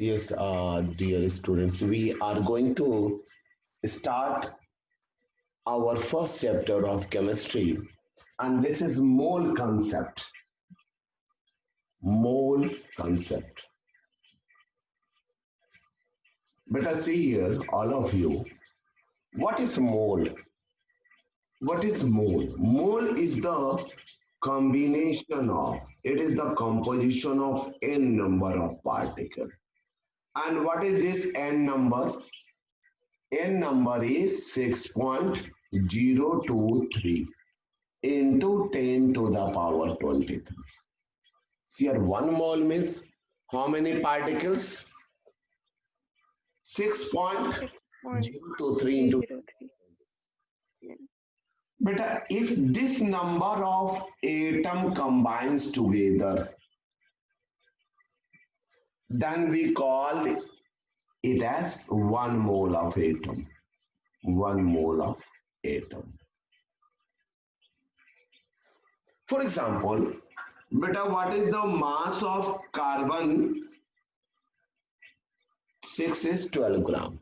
Yes, dear students, we are going to start our first chapter of chemistry, and this is mole concept. Mole concept. But I see here, all of you, what is mole? What is mole? Mole is the combination of, it is the composition of n number of particles. And what is this n number? N number is 6.023 into 10 to the power 23. See here, 1 mole means how many particles? 6.023 into. 6.003. But if this number of atom combines together, then we call it as 1 mole of atom. 1 mole of atom. For example, beta, what is the mass of carbon? 6 is 12 gram.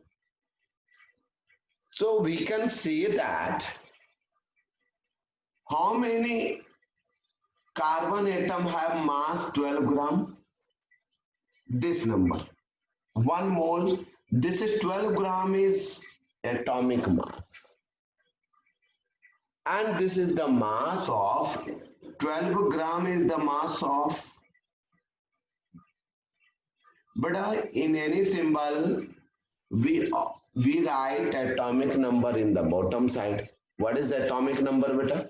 So we can say that how many carbon atom have mass 12 gram? This number. 1 mole. This is 12 gram is atomic mass. And this is the mass of 12 gram is the mass of, but in any symbol we write atomic number in the bottom side. What is the atomic number, beta?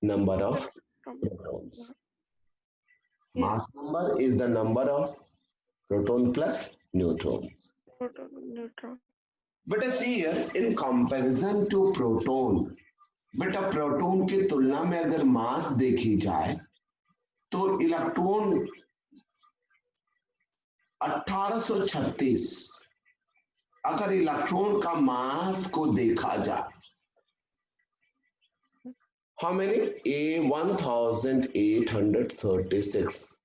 Number of protons. Mass number is the number of proton plus neutrons. Proton, neutron. But see here, in comparison to proton, बेटा proton की तुलना में अगर मास देखी जाए तो electron 1836, अगर electron का मास को देखा जाए, how many? 1836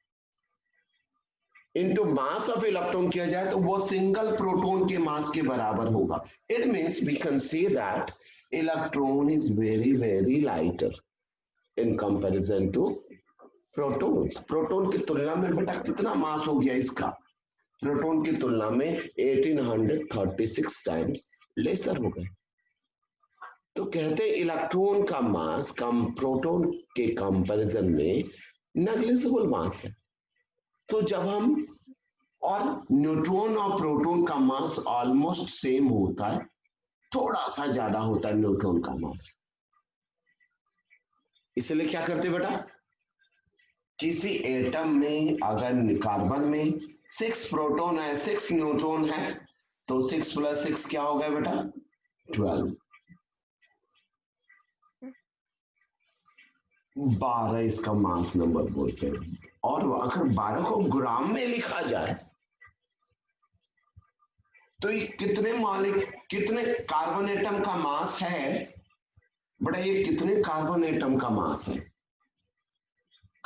into mass of electron किया जाए तो वो सिंगल प्रोटॉन के मास के बराबर होगा. It means we can see that electron is very very lighter in comparison to protons. Proton की तुलना में बेटा कितना मास हो गया इसका? प्रोटॉन की तुलना में 1836 टाइम्स लेसर हो गए. तो कहते हैं इलेक्ट्रॉन का मास कम प्रोटॉन के कंपैरिजन में नेग्लिजिबल मास है. तो जब हम और न्यूट्रॉन और प्रोटॉन का मास ऑलमोस्ट सेम होता है, थोड़ा सा ज्यादा होता है न्यूट्रॉन का मास. इसलिए क्या करते बेटा, किसी एटम में अगर कार्बन में 6 प्रोटॉन है 6 न्यूट्रॉन है तो 6 + 6 क्या हो गया बेटा? 12. 12 इसका मास नंबर बोलते हैं. और अगर 12 को ग्राम में लिखा जाए तो ये कितने कार्बन एटम का मास है? बड़ा ये कितने कार्बन एटम का मास है?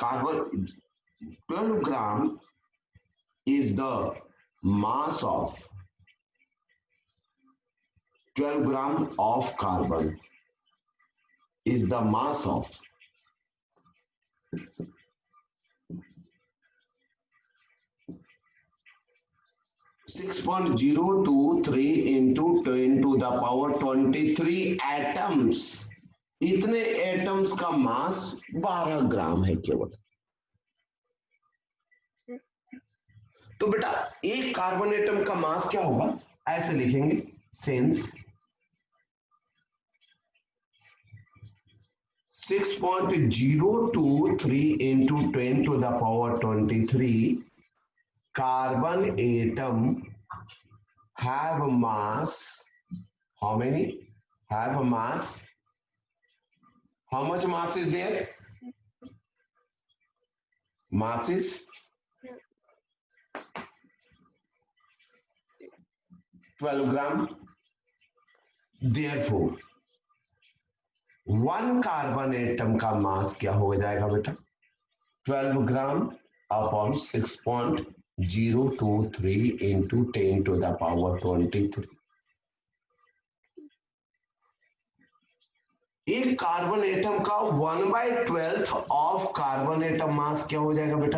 Carbon 12 gram is the mass of 12 gram of carbon is the mass of 6.023 into 10 to the power 23 atoms. इतने एटम्स का मास 12 ग्राम है केवल. तो बेटा एक कार्बन एटम का मास क्या होगा? ऐसे लिखेंगे, since 6.023 into 10 to the power 23 carbon atom have a mass. How many? Have a mass. How much mass is there? Mass is 12 gram. Therefore, 1 carbon atom का मास क्या हो जाएगा बेटा? 12 ग्राम upon 6.023. 023 into 10 to the power 23. एक carbon atom का 1/12 of carbon atom मास क्या हो जाएगा बेटा?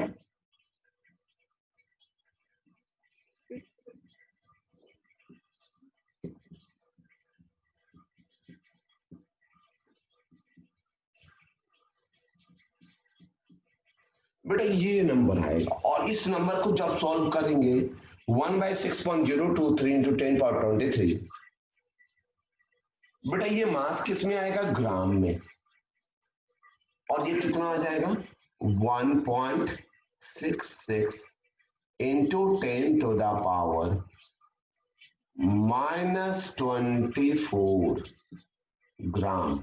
बेटा ये नंबर आएगा, और इस नंबर को जब सॉल्व करेंगे 1/6.023 इंटू 10 पावर 23, बेटा ये मास किस में आएगा? ग्राम में। और ये कितना आ जाएगा? 1.66 इंटू 10 टू द पावर -24 ग्राम।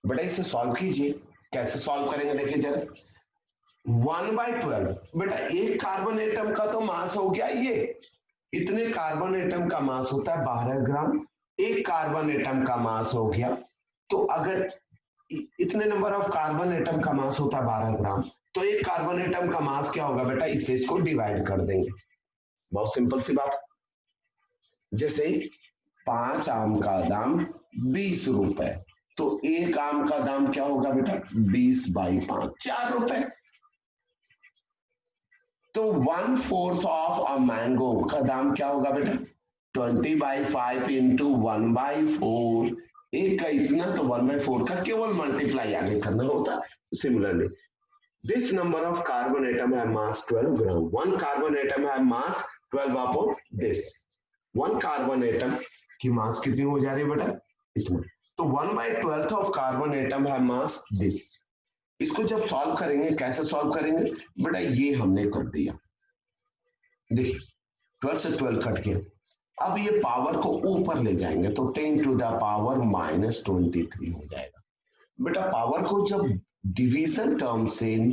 बेटा इसे सॉल्व कीजिए। कैसे सॉल्व करेंगे देखिए जरा। 1/12, बेटा एक कार्बन एटम का तो मास हो गया ये, इतने कार्बन एटम का मास होता है 12 ग्राम। एक कार्बन एटम का मास हो गया, तो अगर इतने नंबर ऑफ कार्बन एटम का मास होता है 12 ग्राम, तो एक कार्बन एटम का मास क्या होगा बेटा? इससे इसको डिवाइड कर देंगे। बहुत सिंपल सी बात। जैसे 5 आम का दाम 20 रुपए, तो एक आम का दाम क्या होगा बेटा? 20/5, 4 रुपए। तो 1/4 ऑफ अ मैंगो का दाम क्या होगा बेटा? 20/5 इंटू 1/4। एक का इतना, तो 1/4 का केवल मल्टीप्लाई आगे करना होता। Similarly this number of carbon atom have mass 12 gram. One carbon atom have mass 12 upon this. One carbon atom की मास कितनी हो जा रही है बेटा? इतना। तो 1/12 of carbon atom have mass this. इसको जब सॉल्व करेंगे, कैसे सॉल्व करेंगे बेटा? ये हमने कर दिया, देखिए 12 से 12 कट गया। अब ये पावर को ऊपर ले जाएंगे तो 10 टू द पावर -23 हो जाएगा। बेटा पावर को जब डिवीजन टर्म से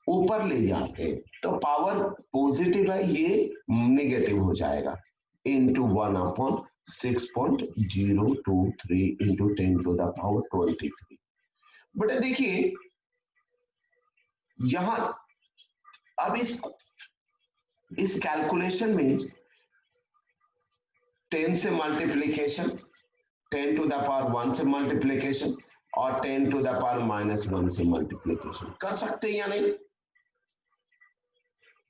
ऊपर ले जाते हैं तो पावर पॉजिटिव है, ये नेगेटिव हो जाएगा, into 1/6.023 into 10 to the power 23। बेटा देखिए यहां अब इस कैलकुलेशन में 10 से मल्टीप्लीकेशन, 10 टू द पावर 1 से मल्टीप्लीकेशन और 10 टू द पावर -1 से मल्टीप्लीकेशन कर सकते हैं या नहीं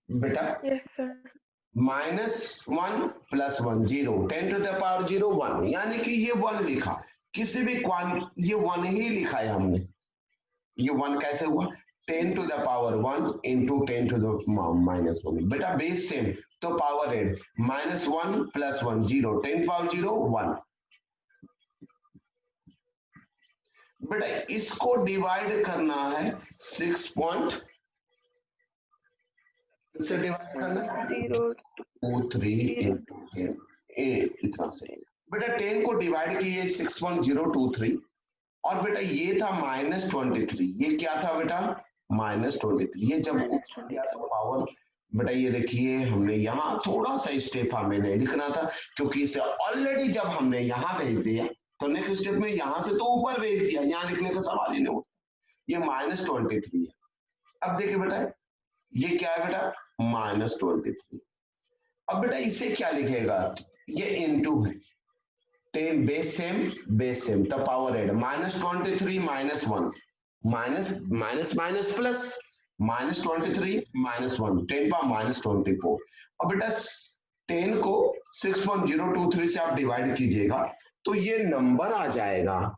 बेटा? Yes sir. -1 + 1 0, 10 to the power 0 1, यानी कि ये 1 लिखा, किसी भी ये 1 ही लिखा है हमने। ये 1 कैसे हुआ? 10 to the power 1 into 10 to the -1। बेटा बेस सेम, तो पावर एड, -1 + 1 0, 10 पावर 0 1। बेटा इसको डिवाइड करना है 6 से डिवाइड करना है 023 इंटू 10 इतना से। बेटा 10 को डिवाइड किए 6.023, और बेटा ये था -23, ये क्या था बेटा? -23। ये जब गया तो पावर, बेटा ये देखिए हमने यहाँ थोड़ा सा स्टेप हमें नहीं लिखना था, क्योंकि इसे ऑलरेडी जब हमने यहाँ भेज दिया तो नेक्स्ट स्टेप में यहाँ से तो ऊपर भेज दिया, यहाँ लिखने का सवाल ही नहीं उठता। ये -23 है। अब देखिए बेटा ये क्या है बेटा? -23। अब बेटा इसे क्या लिखेगा? ये इनटू है, 10 बेस सेम, तो power add, -23 -1 minus plus, -23 -1, 10 power -24। अब बेटा 10 को 6.023 से आप डिवाइड कीजिएगा तो ये नंबर आ जाएगा।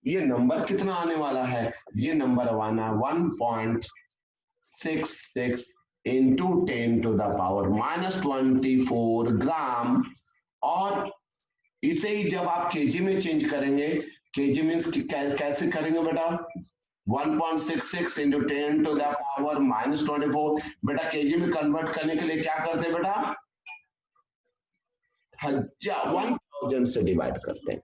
ये नंबर कितना आने वाला है? ये नंबर आना 1.66 इंटू 10 टू द पावर -24 ग्राम। और इसे ही जब आप केजी में चेंज करेंगे, केजी मीन्स कैसे करेंगे बेटा? 1.66 इंटू 10 टू द पावर -24। बेटा केजी में कन्वर्ट करने के लिए क्या करते हैं बेटा? 1000 से डिवाइड करते हैं।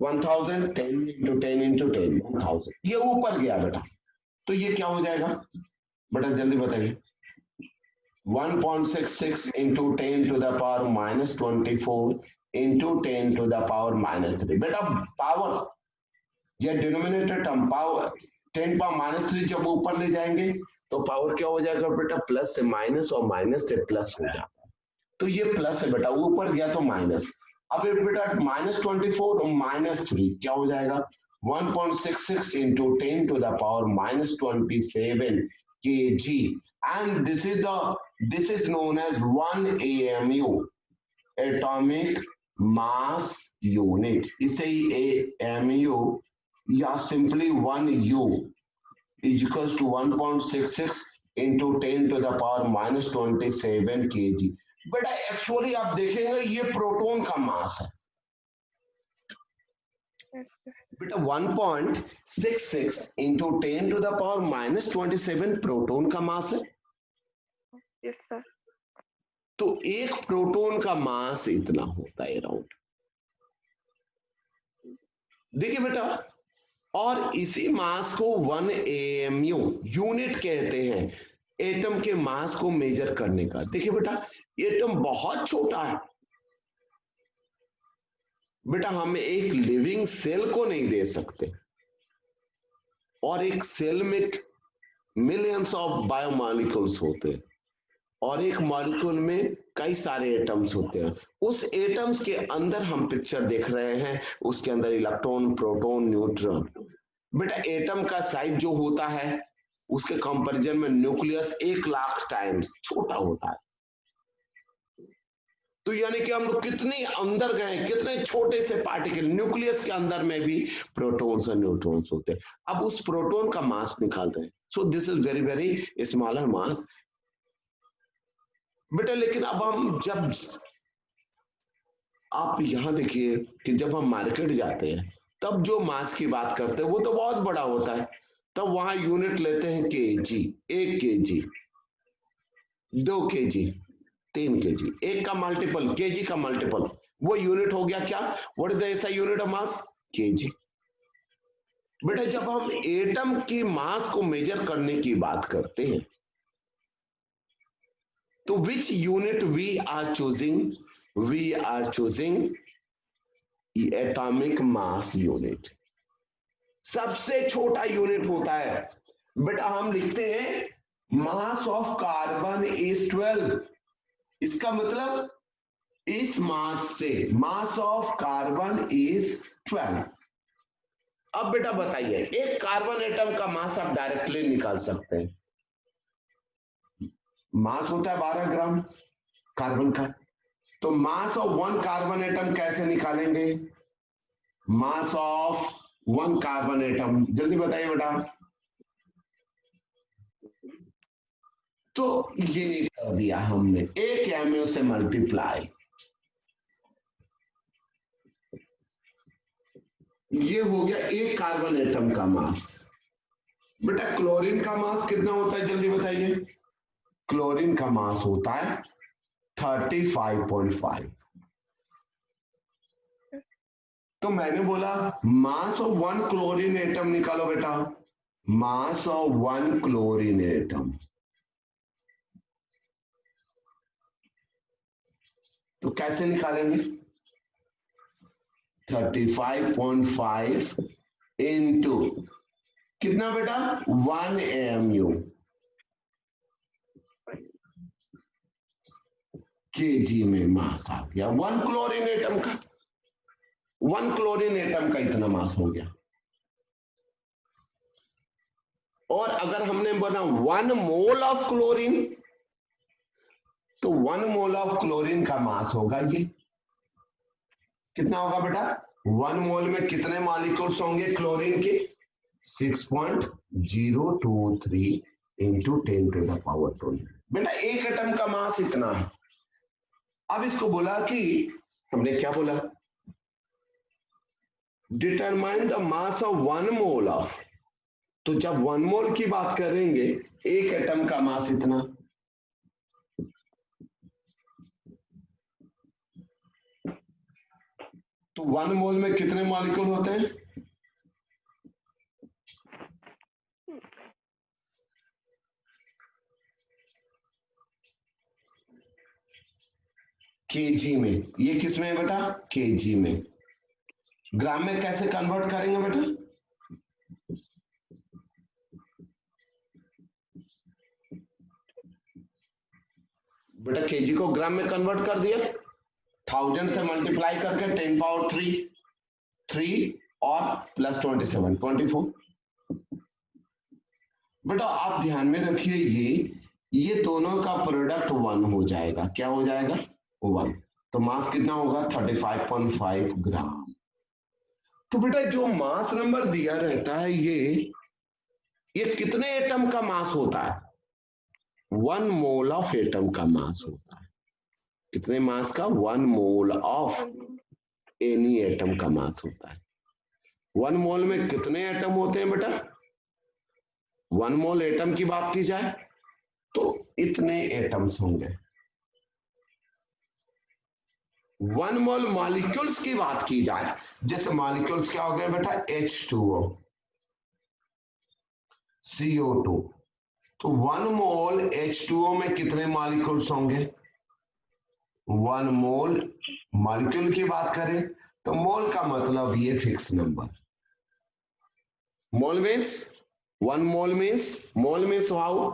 1000, 10 इंटू 10 इंटू 10, 1000। ये ऊपर गया बेटा, तो ये क्या हो जाएगा बेटा? जल्दी बताइए। 1.66 into 10 to the power -24 into 10 to the power -3। बेटा पावर, ये डिनोमिनेटर टर्म पावर 10 पावर -3 जब ऊपर ले जाएंगे तो पावर क्या हो जाएगा बेटा, प्लस से माइनस और माइनस से प्लस हो जाता है। तो ये प्लस है बेटा, ऊपर गया तो माइनस। अब ये बेटा -24 और -3 क्या हो जाएगा, 1.66 into 10 to the power -27 kg, and this is known as 1 AMU, atomic mass unit। इसे ही AMU या simply 1U is equals to 1.66 into 10 to the power -27 kg। बेटा एक्चुअली आप देखेंगे ये प्रोटॉन का मास है बेटा, 1.66 into 10 to the power -27 proton का मास है। Yes sir. तो एक प्रोटॉन का मास इतना होता है अराउंड, देखिए बेटा, और इसी मास को 1 AMU यूनिट कहते हैं एटम के मास को मेजर करने का। देखिए बेटा, एटम बहुत छोटा है बेटा, हम एक लिविंग सेल को नहीं दे सकते, और एक सेल में मिलियंस ऑफ बायोमॉलिक्यूल्स होते हैं, और एक मॉलिक्यूल में कई सारे एटम्स होते हैं। उस एटम्स के अंदर हम पिक्चर देख रहे हैं, उसके अंदर इलेक्ट्रॉन, प्रोटॉन, न्यूट्रॉन। बेटा एटम का साइज जो होता है उसके कंपैरिजन में न्यूक्लियस 1,00,000 टाइम्स छोटा होता है। तो यानी कि हम लोग कितने अंदर गए, कितने छोटे से पार्टिकल, न्यूक्लियस के अंदर में भी प्रोटॉन्स और न्यूट्रॉन्स होते हैं। अब उस प्रोटॉन का मास निकाल रहे हैं, so this is very very smaller mass बेटा। लेकिन अब हम जब आप यहां देखिए कि जब हम मार्केट जाते हैं तब जो मास की बात करते हैं वो तो बहुत बड़ा होता है, तब वहां यूनिट लेते हैं केजी, 1 केजी, 2 केजी, 3 केजी, एक का मल्टीपल केजी का मल्टीपल वो यूनिट हो गया क्या, व्हाट इज द ऐसा यूनिट ऑफ मास, केजी। बेटा जब हम एटम की मास को मेजर करने की बात करते हैं तो which unit we are choosing, we are choosing atomic mass unit। सबसे छोटा यूनिट होता है बेटा, हम लिखते हैं मास ऑफ कार्बन इज 12। इसका मतलब इस मास से मास ऑफ कार्बन इज 12। अब बेटा बताइए, एक कार्बन एटम का मास आप डायरेक्टली निकाल सकते हैं, मास होता है 12 ग्राम कार्बन का। तो मास ऑफ 1 कार्बन एटम कैसे निकालेंगे, मास ऑफ 1 कार्बन एटम, जल्दी बताइए बेटा। तो ये कर दिया हमने, 1 MU से मल्टीप्लाई, ये हो गया 1 कार्बन एटम का मास। बेटा क्लोरीन का मास कितना होता है, जल्दी बताइए। क्लोरीन का मास होता है 35.5। तो मैंने बोला मास ऑफ 1 क्लोरीन एटम निकालो बेटा, मास ऑफ 1 क्लोरीन एटम। तो कैसे निकालेंगे, 35.5 इंटू कितना बेटा, 1 AMU केजी में मास आ गया 1 क्लोरीन एटम का। 1 क्लोरीन एटम का इतना मास हो गया। और अगर हमने बोला 1 मोल ऑफ क्लोरीन, तो 1 मोल ऑफ क्लोरीन का मास होगा ये कितना होगा बेटा, 1 मोल में कितने मॉलिक्यूल्स होंगे क्लोरीन के, 6.023 इंटू 10 टू द पावर 12। बेटा एक एटम का मास इतना है। अब इसको बोला कि हमने क्या बोला, determine the mass of 1 mole of, तो जब 1 मोल की बात करेंगे एक एटम का मास इतना, तो 1 मोल में कितने मॉलिक्यूल होते हैं, केजी में। ये किस में है बेटा, केजी में। ग्राम में कैसे कन्वर्ट करेंगे बेटा, बेटा केजी को ग्राम में कन्वर्ट कर दिया, 1000 से मल्टीप्लाई करके 10 पावर 3 और प्लस 27 24। बेटा आप ध्यान में रखिए ये दोनों का प्रोडक्ट 1 हो जाएगा। क्या हो जाएगा? 1। तो मास कितना होगा? 35.5 ग्राम। तो बेटा जो मास नंबर दिया रहता है ये कितने एटम का मास होता है? 1 मोल ऑफ एटम का मास होता है। कितने मास का? 1 मोल ऑफ एनी एटम का मास होता है। 1 मोल में कितने एटम होते हैं बेटा? 1 मोल एटम की बात की जाए तो इतने एटम्स होंगे। 1 मोल मॉलिक्यूल्स की बात की जाए, जैसे मॉलिक्यूल्स क्या हो गए बेटा? H2O, CO2। तो 1 मोल H2O में कितने मॉलिक्यूल्स होंगे? 1 मोल मॉलिक्यूल की बात करें तो मोल का मतलब ये fix number. Mole means 1 mole means how?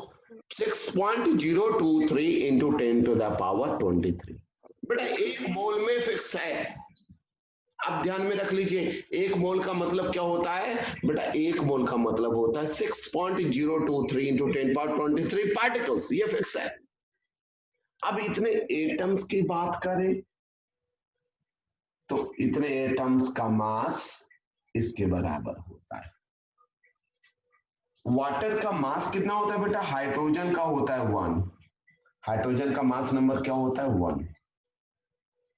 6.023 into 10 to the power 23। बेटा एक मोल में फिक्स है। आप ध्यान में रख लीजिए, एक मोल का मतलब क्या होता है बेटा? एक मोल का मतलब होता है 6.023 into 10 power 23 पार्टिकल्स। ये फिक्स है। अब इतने एटम्स की बात करें तो इतने एटम्स का मास इसके बराबर होता है। वाटर का मास कितना होता है बेटा? हाइड्रोजन का होता है 1। हाइड्रोजन का मास नंबर क्या होता है? 1।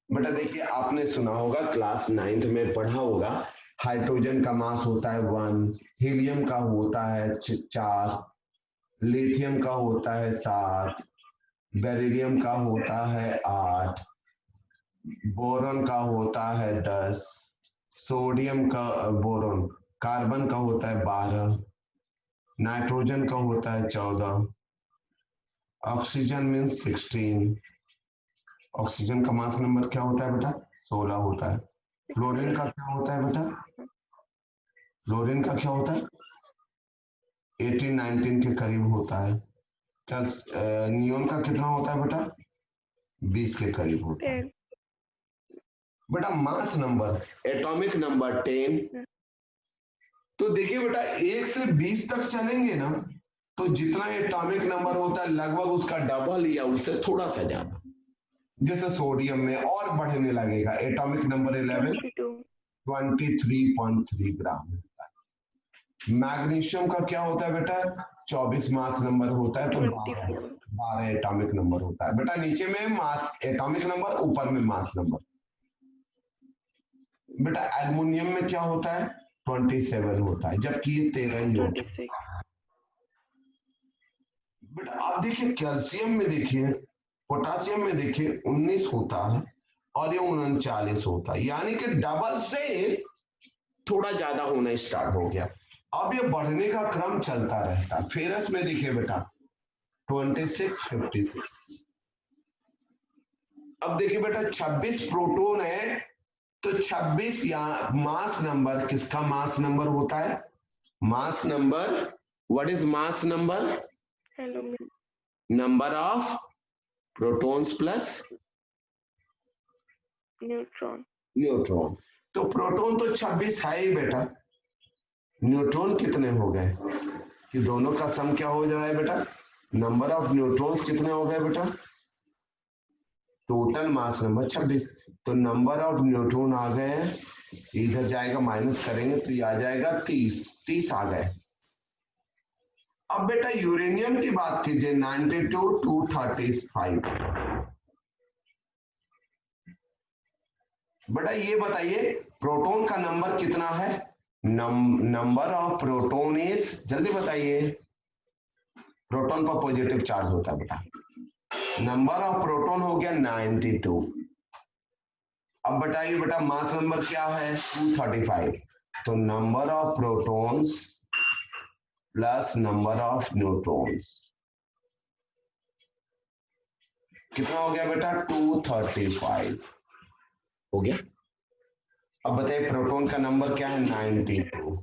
बेटा देखिए आपने सुना होगा, क्लास 9th में पढ़ा होगा, हाइड्रोजन का मास होता है 1, हीलियम का होता है 4, लिथियम का होता है 7, बेरिलियम का होता है 8, बोरॉन का होता है 10, सोडियम का बोरॉन कार्बन का होता है 12, नाइट्रोजन का होता है 14, ऑक्सीजन मीन्स 16। ऑक्सीजन का मास नंबर क्या होता है बेटा? 16 होता है। फ्लोरीन का क्या होता है बेटा? फ्लोरीन का क्या होता है? 18-19 के करीब होता है। नियोन का कितना होता है बेटा? 20 के करीब होता है। बेटा मास नंबर, एटॉमिक नंबर 10। तो देखिए बेटा 1 से 20 तक चलेंगे ना, तो जितना एटॉमिक नंबर होता है लगभग उसका डबल या उससे थोड़ा सा ज्यादा। जैसे सोडियम में और बढ़ने लगेगा, एटॉमिक नंबर 11 23.3 ग्राम होता है। मैग्नीशियम का क्या होता है बेटा? 24 मास नंबर होता है। तो 12 एटॉमिक नंबर होता है। बेटा नीचे में मास एटॉमिक नंबर, ऊपर में मास नंबर। बेटा एल्युमिनियम में क्या होता है? 27 होता है, जबकि ये 13 ही होता है। बेटा आप देखिए कैल्शियम में देखिए, पोटासियम में देखिए 19 होता है और ये 39 होता है, यानी कि डबल से थोड़ा ज्यादा होना स्टार्ट हो गया। अब ये बढ़ने का क्रम चलता रहता है। फेरस में देखिए बेटा 26, 56। अब देखिए बेटा 26 प्रोटॉन है, तो 26 या मास नंबर, किसका मास नंबर होता है? Mass number, what is mass number? Number of protons plus neutron. तो प्रोटॉन तो 26 है ही बेटा, न्यूट्रॉन कितने हो गए? कि दोनों का सम क्या हो जा रहा है बेटा? नंबर ऑफ न्यूट्रॉन्स कितने हो गए बेटा? Total mass number 26। तो नंबर ऑफ न्यूट्रॉन आ गए, इधर जाएगा माइनस करेंगे तो ये आ जाएगा 30 आ गए। अब बेटा यूरेनियम की बात कीजिए 92 235। बेटा ये बताइए प्रोटॉन का नंबर कितना है? नंबर ऑफ प्रोटॉन इज, जल्दी बताइए, प्रोटॉन पर पॉजिटिव चार्ज होता है बेटा। नंबर ऑफ प्रोटॉन हो गया 92। अब बताइए बेटा मास नंबर क्या है? 235। तो number of protons plus number of neutrons कितना हो गया बेटा? 235 हो गया। अब बताइए प्रोटॉन का नंबर क्या है? 92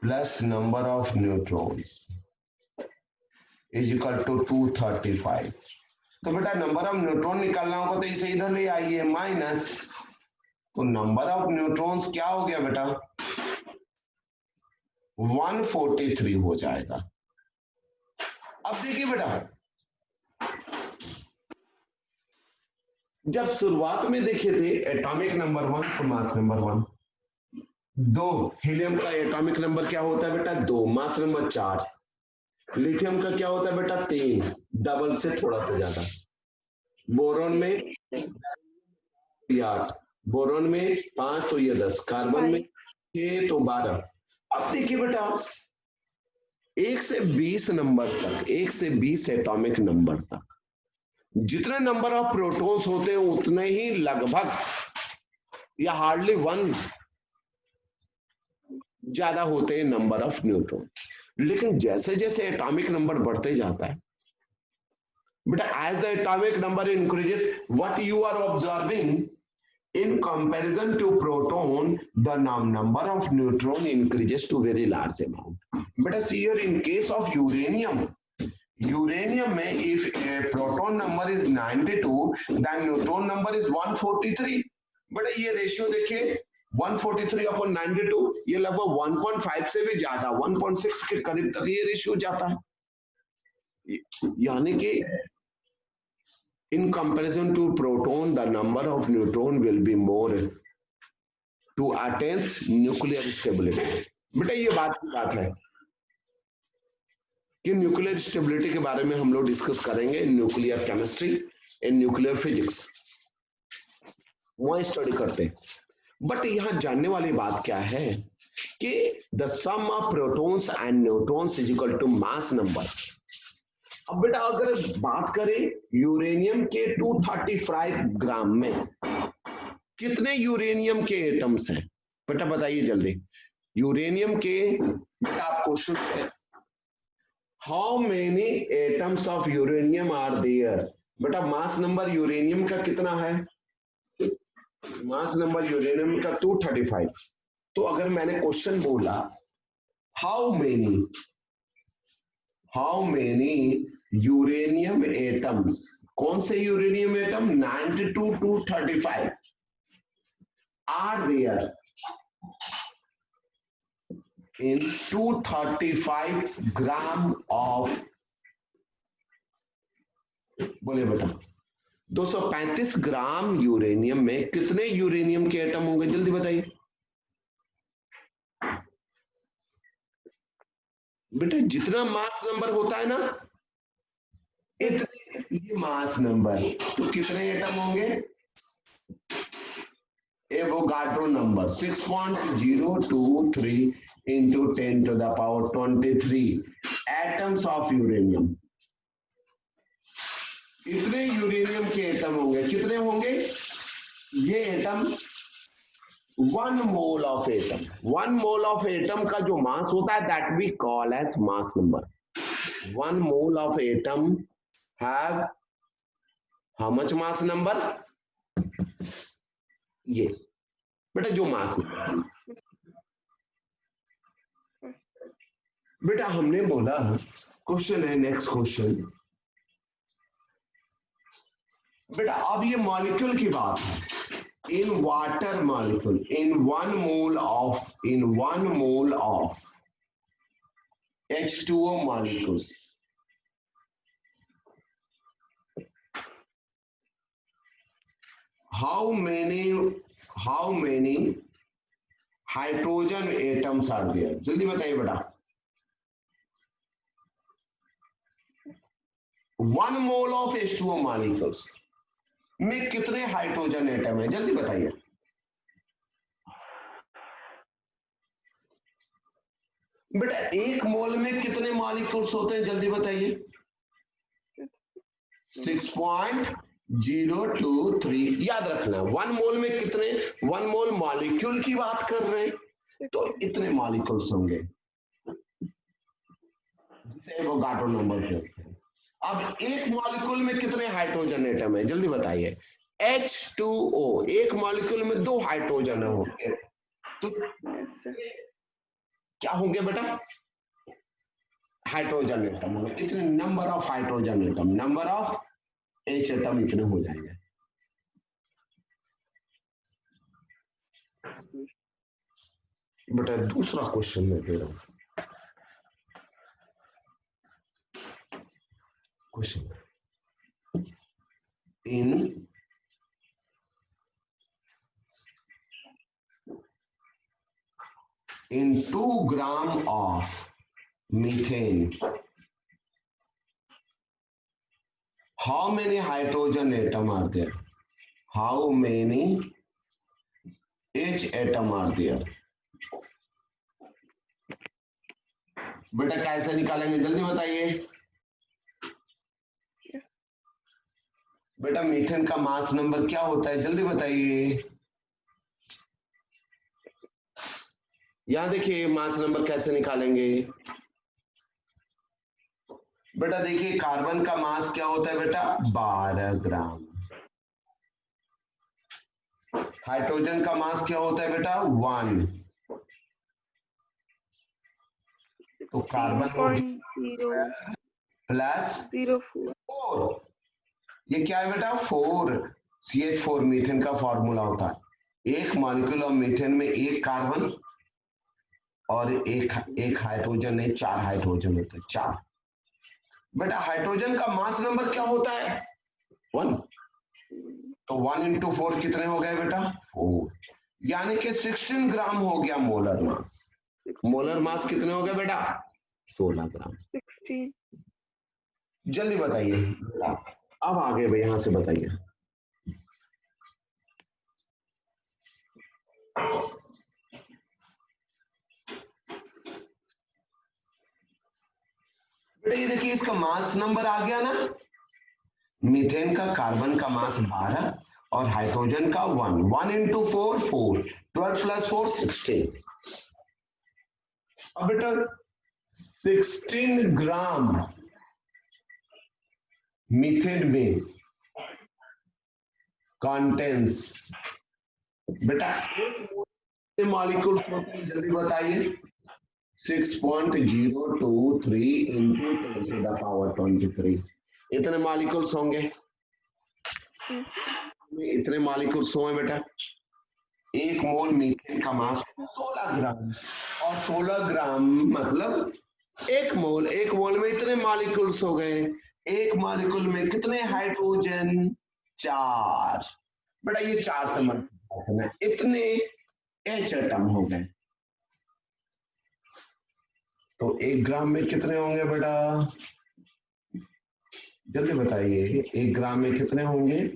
plus number of neutrons is equal to 235। तो बेटा नंबर ऑफ न्यूट्रॉन निकालना होगा तो इसे इधर ले आइए माइनस, तो नंबर ऑफ न्यूट्रॉन्स क्या हो गया बेटा 143 हो जाएगा। अब देखिए बेटा जब शुरुआत में देखे थे एटॉमिक नंबर 1 तो मास नंबर 1 2, हीलियम का एटॉमिक नंबर क्या होता है बेटा 2, मास नंबर 4, लिथियम का क्या होता है बेटा 3, डबल से थोड़ा सा ज्यादा, बोरोन में 8, बोरोन में 5 तो ये 10, कार्बन में 6 तो 12। अब देखिए बेटा 1 से 20 नंबर तक, 1 से 20 एटॉमिक नंबर तक जितने नंबर ऑफ प्रोटॉन्स होते हैं उतने ही लगभग या हार्डली 1 ज्यादा होते हैं नंबर ऑफ न्यूट्रॉन। लेकिन जैसे जैसे एटॉमिक नंबर बढ़ते जाता है बेटा as the atomic number increases what you are observing in comparison to proton the number of neutron increases to very large amount. But see here in case of uranium में if a proton number is 92 then neutron number is 143, but ये ratio देखिए 143 upon 92 ये लगभग 1.5 से भी ज्यादा 1.6 के करीब तक ये रेशियो जाता है। यानी कि in comparison to proton the number of neutron will be more to attain nuclear stability। बेटा ये बात की बात है कि न्यूक्लियर स्टेबिलिटी के बारे में हम लोग डिस्कस करेंगे nuclear chemistry and nuclear physics, वहां स्टडी करते हैं। बट यहां जानने वाली बात क्या है कि the sum of protons and neutrons is equal to mass number. अब बेटा अगर बात करें यूरेनियम के 235 ग्राम में कितने यूरेनियम के एटम्स हैं बेटा बताइए जल्दी। यूरेनियम के बेटा आप क्वेश्चन है how many atoms of uranium are there, बेटा मास नंबर यूरेनियम का कितना है, मास नंबर यूरेनियम का 235। तो अगर मैंने क्वेश्चन बोला हाउ मेनी यूरेनियम एटम्स, कौन से uranium atom 92 to 35 are there in 235 gram of, बोले बेटा 235 ग्राम यूरेनियम में कितने यूरेनियम के एटम होंगे जल्दी बताइए बेटा। जितना मास नंबर होता है ना इतने ये मास नंबर, तो कितने एटम होंगे Avogadro number 6.023 into 10 to the power 23 atoms of uranium। इतने यूरेनियम के एटम होंगे, कितने होंगे ये atom 1 mole of atom, 1 mole of atom का जो मास होता है that we call as mass number. 1 mole of atom have how much mass number, ये बेटा जो मास नंबर। बेटा हमने बोला क्वेश्चन है नेक्स्ट क्वेश्चन, बेटा अब ये मॉलिक्यूल की बात है in water molecule in 1 mole of H2O molecules how many hydrogen atoms are there, जल्दी बताइए बेटा। 1 mole of H2O molecules में कितने हाइड्रोजन एटम है जल्दी बताइए। बेटा 1 मोल में कितने मॉलिक्यूल्स होते हैं जल्दी बताइए। 6.023 याद रखना 1 मोल में कितने, 1 मोल मॉलिक्यूल की बात कर रहे हैं तो इतने मॉलिक्यूल्स होंगे जिसे वो गाटो नंबर कहते हैं। अब एक मॉलिक्यूल में कितने हाइड्रोजन एटम है जल्दी बताइए। H2O एक मॉलिक्यूल में 2 हाइड्रोजन होंगे तो क्या होंगे बेटा हाइड्रोजन एटम होंगे। इतने number of hydrogen atom, number of H atom इतने हो जाएंगे। बेटा दूसरा क्वेश्चन मैं दे रहा हूं। Question in 2 gram of methane, how many hydrogen atom are there? How many H atom are there? बेटा कैसे निकालेंगे जल्दी बताइए। बेटा मीथेन का मास नंबर क्या होता है जल्दी बताइए। यहां देखिए मास नंबर कैसे निकालेंगे। बेटा देखिए कार्बन का मास क्या होता है बेटा 12 ग्राम। हाइड्रोजन का मास क्या होता है बेटा 1। तो कार्बन हो गया प्लस 4। ये क्या है बेटा 4 CH4 मीथेन का फॉर्मूला होता है। एक मॉलिक्यूल ऑफ मीथेन में एक कार्बन और एक हाइड्रोजन नहीं 4 हाइड्रोजन होते हैं 4। बेटा हाइड्रोजन का मास नंबर क्या होता है 1। तो 1 into 4 कितने हो गए बेटा 4, यानी कि 16 ग्राम हो गया मोलर मास। मोलर मास कितने हो गए बेटा 16 ग्राम। 16। जल्दी बताइए बेटा। अब आगे भाई यहां से बताइए। बेटा ये देखिए इसका मास नंबर आ गया ना। मीथेन का कार्बन का मास 12 और हाइड्रोजन का 1। 1 into 4 4, 12 plus 4 16। अब बेटा 16 ग्राम मीथेन में कंटेंस बेटा एक मॉलिक्यूल होते हैं जल्दी बताइए 6.023 into 10 to the power 23। इतने मॉलिक्यूल्स होंगे। इतने मॉलिक्यूल्स हुए बेटा। एक मोल मीथेन का मास 16 ग्राम और 16 ग्राम मतलब एक मोल। एक मोल में इतने मॉलिक्यूल्स हो गए। एक मॉलिक्यूल में कितने हाइड्रोजन 4। बेटा ये 4 से मल्टीप्लाई करना इतने H एटम हो गए। तो 1 ग्राम में कितने होंगे बेटा जल्दी बताइए। 1 ग्राम में कितने होंगे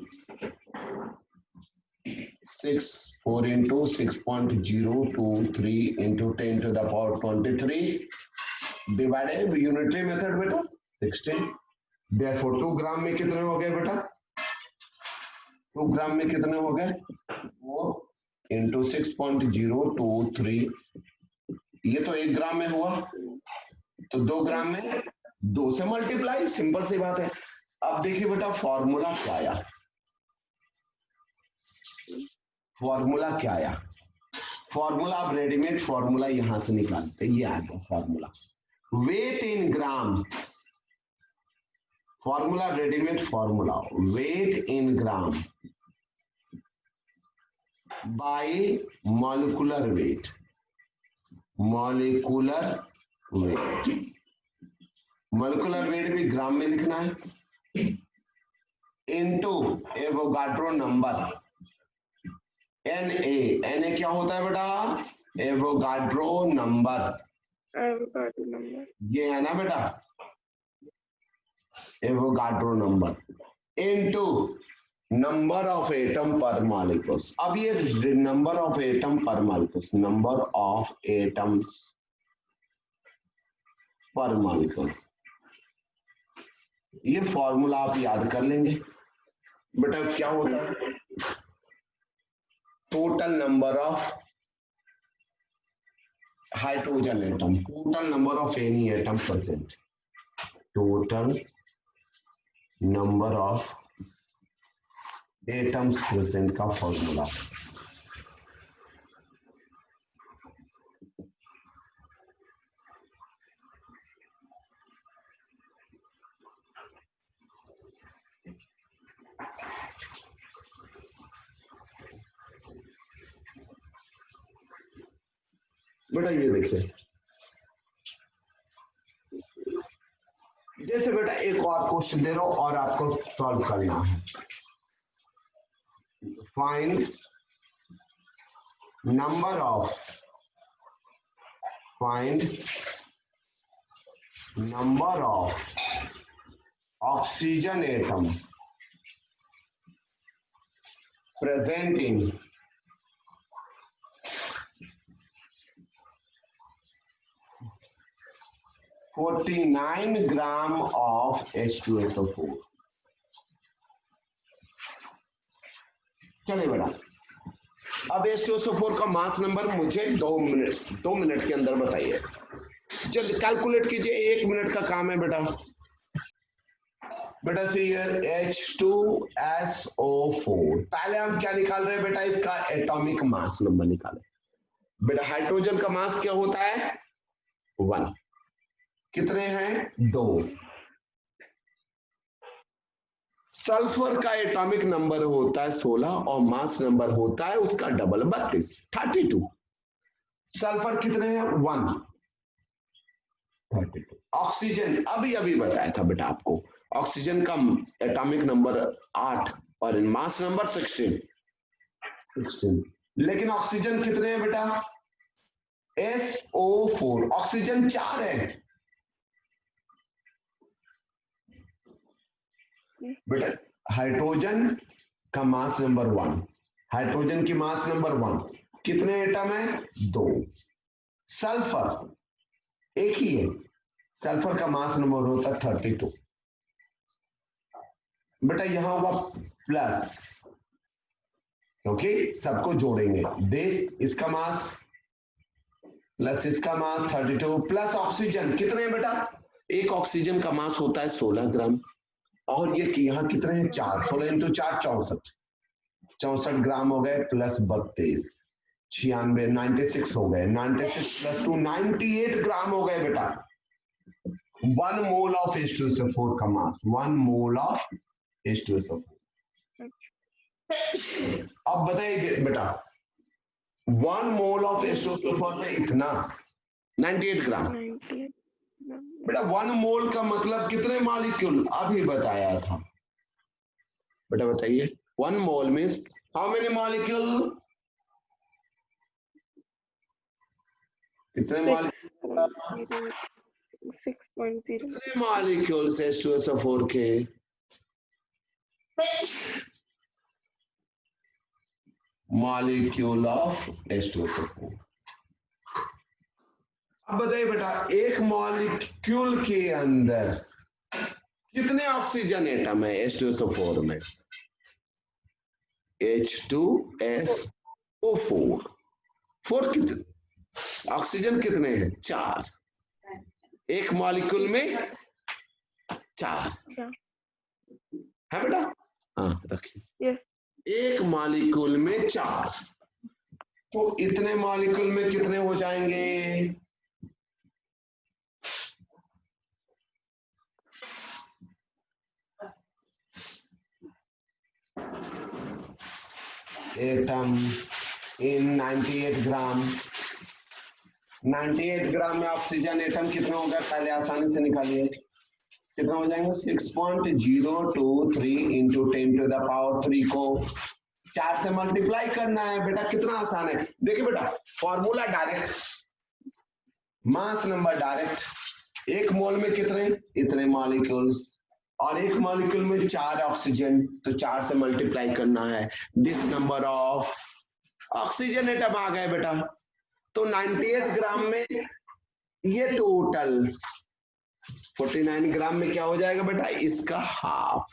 4 into 6.023 into 10 to the power 23 divided unitary method बेटा 16। therefore 2 ग्राम में कितने हो गए बेटा 2 ग्राम में कितने हो गए 4 into 6.023। ये तो 1 ग्राम में हुआ तो 2 ग्राम में 2 से मल्टीप्लाई सिंपल सी बात है। अब देखिए बेटा फॉर्मूला क्या आया। फॉर्मूला क्या आया। फॉर्मूला आप रेडीमेड फॉर्मूला यहां से निकालते ये आ गया फॉर्मूला वेट इन ग्राम। फॉर्मूला रेडीमेड फॉर्मूला वेट इन ग्राम bye molecular weight. Molecular weight molecular weight भी ग्राम में लिखना है इनटू एवोगाड्रो नंबर Na क्या होता है बेटा एवोगाड्रो नंबर। ये है ना बेटा Avogadro number into number of atom पर मॉलिक्यूल्स। अब ये नंबर ऑफ एटम पर मॉलिक्यूल्स नंबर ऑफ एटम्स पर मॉलिक्यूल ये फॉर्मूला आप याद कर लेंगे बेटा। क्या होता है total number of hydrogen atom total number of any atom present total number of atoms present का फॉर्मूला। बेटा ये देखिए, जैसे बेटा एक और क्वेश्चन दे रहा हूं और आपको सॉल्व करना है। Find number of oxygen atom present in 49 gram of H2SO4। चलिए बेटा, अब H2SO4 का मास नंबर मुझे 2 मिनट के अंदर बताइए। चलिए कैलकुलेट कीजिए, 1 मिनट का काम है बेटा। बेटा सी H2SO4, पहले हम क्या निकाल रहे हैं बेटा, इसका एटॉमिक मास नंबर निकाले। बेटा हाइड्रोजन का मास क्या होता है 1, कितने हैं 2। सल्फर का एटॉमिक नंबर होता है 16 और मास नंबर होता है उसका डबल 32। सल्फर कितने हैं 1, 32। ऑक्सीजन अभी बताया था बेटा आपको, ऑक्सीजन का एटॉमिक नंबर 8 और मास नंबर 16। लेकिन ऑक्सीजन कितने हैं बेटा SO4, ऑक्सीजन 4 है बेटा। हाइड्रोजन का मास नंबर 1, हाइड्रोजन की मास नंबर 1, कितने एटम है 2। सल्फर एक ही है, सल्फर का मास नंबर होता है 32। बेटा यहां होगा प्लस, ओके सबको जोड़ेंगे, देश इसका मास प्लस इसका मास 32 प्लस ऑक्सीजन कितने हैं बेटा, एक ऑक्सीजन का मास होता है 16 ग्राम और ये यहाँ कितने हैं 4, 16 इंटू 4 64 ग्राम हो गए प्लस 32 96 96 हो गए, 96 प्लस 2 98 ग्राम हो गए बेटा। 1 मोल ऑफ H2SO4 का मास, 1 मोल ऑफ H2SO4। अब बताइए बेटा 1 मोल ऑफ H2SO4 में इतना 98 ग्राम बेटा। 1 मोल का मतलब कितने मॉलिक्यूल, अभी बताया था बेटा, बताइए 1 मोल मीन्स हाउ मेनी मॉलिक्यूल, कितने मॉलिक्यूल 6.0 कितने मॉलिक्यूल्स H2SO4 के, मॉलिक्यूल ऑफ H2SO4। अब बताइए बेटा एक मॉलिक्यूल के अंदर कितने ऑक्सीजन एटम है H2SO4 में, H2SO4 4 कितने, ऑक्सीजन कितने हैं 4, एक मॉलिक्यूल में 4 है बेटा। हाँ रखिए, एक मॉलिक्यूल में 4, तो इतने मॉलिक्यूल में कितने हो जाएंगे, एटम इन 98 ग्राम। 98 ग्राम में ऑक्सीजन एटम कितना होगा, पहले आसानी से निकालिए, कितना हो जाएंगे 6.023 इंटू 10⁻³ को 4 से मल्टीप्लाई करना है बेटा, कितना आसान है। देखिए बेटा formula direct, mass number direct, एक मोल में कितने, इतने मॉलिक्यूल्स और एक मॉलिक्यूल में 4 ऑक्सीजन, तो 4 से मल्टीप्लाई करना है, this number of oxygen atom आ गए बेटा। तो 98 ग्राम में ये टोटल 49 ग्राम में क्या हो जाएगा बेटा, इसका हाफ।